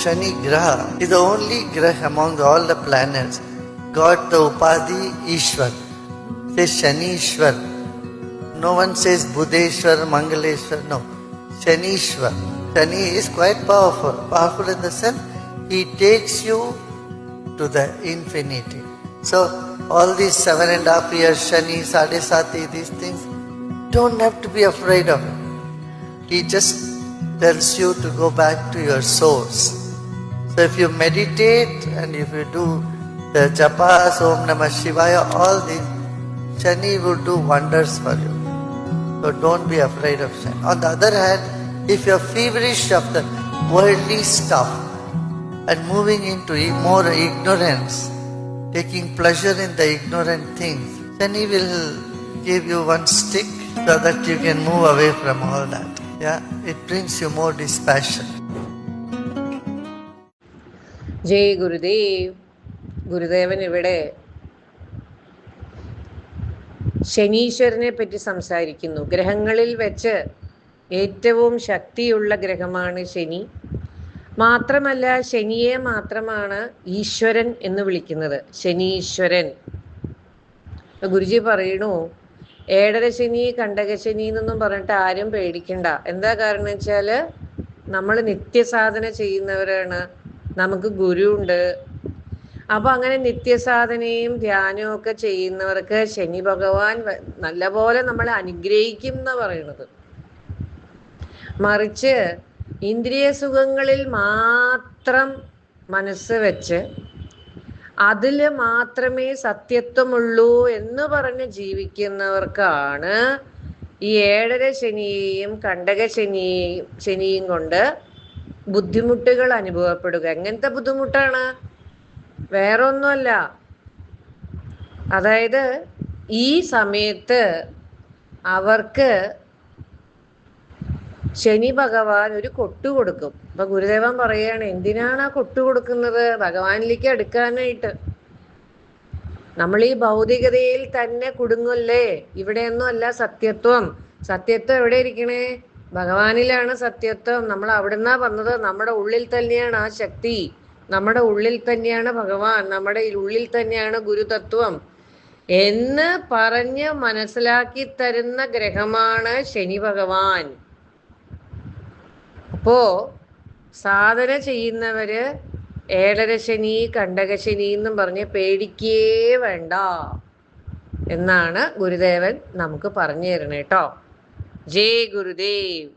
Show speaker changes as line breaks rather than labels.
Shani Graha is the only Graha among all the planets got the Upadhi Ishwar. Says Shanishwar. No one says Budeshwar, Mangaleshwar. No. Shanishwar. Shani is quite powerful. Powerful in the sense he takes you to the infinity. So all these 7.5 years, Shani, Sadesati, these things, don't have to be afraid of it. He just tells you to go back to your source. So if you meditate and if you do the japas, Om Namah Shivaya, all these, Shani will do wonders for you. So don't be afraid of Shani. On the other hand, if you're feverish of the worldly stuff and moving into more ignorance, taking pleasure in the ignorant things, Shani will give you one stick so that you can move away from all that. Yeah, it brings you more dispassion.
ജയ് ഗുരുദേവ്. ഗുരുദേവൻ ഇവിടെ ശനീശ്വരനെ പറ്റി സംസാരിക്കുന്നു. ഗ്രഹങ്ങളിൽ വെച്ച് ഏറ്റവും ശക്തിയുള്ള ഗ്രഹമാണ് ശനി. മാത്രമല്ല, ശനിയെ മാത്രമാണ് ഈശ്വരൻ എന്ന് വിളിക്കുന്നത്, ശനീശ്വരൻ. ഗുരുജി പറയണു, ഏഴര ശനി, കണ്ടകശനി എന്നൊന്നും പറഞ്ഞിട്ട് ആരും പേടിക്കണ്ട. എന്താ കാരണം വെച്ചാൽ നമ്മൾ നിത്യസാധന ചെയ്യുന്നവരാണ്, നമുക്ക് ഗുരു ഉണ്ട്. അപ്പൊ അങ്ങനെ നിത്യസാധനയും ധ്യാനവും ഒക്കെ ചെയ്യുന്നവർക്ക് ശനി ഭഗവാൻ നല്ലപോലെ നമ്മളെ അനുഗ്രഹിക്കും എന്നാ പറയണത്. മറിച്ച് ഇന്ദ്രിയ സുഖങ്ങളിൽ മാത്രം മനസ്സ് വെച്ച് അതിൽ മാത്രമേ സത്യത്വമുള്ളൂ എന്ന് പറഞ്ഞ് ജീവിക്കുന്നവർക്കാണ് ഈ ഏഴര ശനിയെയും ശനിയും കൊണ്ട് ബുദ്ധിമുട്ടുകൾ അനുഭവപ്പെടുക. എങ്ങനത്തെ ബുദ്ധിമുട്ടാണ്? വേറൊന്നുമല്ല. അതായത് ഈ സമയത്ത് അവർക്ക് ശനി ഭഗവാൻ ഒരു കൊട്ടു കൊടുക്കും. അപ്പൊ ഗുരുദേവൻ പറയാണ്, എന്തിനാണ് ആ കൊട്ടു കൊടുക്കുന്നത്? ഭഗവാനിലേക്ക് അടുക്കാനായിട്ട്. നമ്മൾ ഈ ഭൗതികതയിൽ തന്നെ കുടുങ്ങല്ലേ. ഇവിടെയൊന്നും അല്ല സത്യത്വം. സത്യത്വം എവിടെ ഇരിക്കണേ? ഭഗവാനിലാണ് സത്യത്വം. നമ്മൾ അവിടുന്നാ വന്നത്. നമ്മുടെ ഉള്ളിൽ തന്നെയാണ് ആ ശക്തി, നമ്മുടെ ഉള്ളിൽ തന്നെയാണ് ഭഗവാൻ, നമ്മുടെ ഉള്ളിൽ തന്നെയാണ് ഗുരുതത്വം എന്ന് പറഞ്ഞ് മനസ്സിലാക്കി തരുന്ന ഗ്രഹമാണ് ശനി ഭഗവാൻ. അപ്പോ സാധന ചെയ്യുന്നവര് ഏഴര ശനി, കണ്ടകശനി എന്നും പറഞ്ഞ് പേടിക്കേ വേണ്ട എന്നാണ് ഗുരുദേവൻ നമുക്ക് പറഞ്ഞു തരണേ കേട്ടോ. ജയ് ഗുരുദേവ്.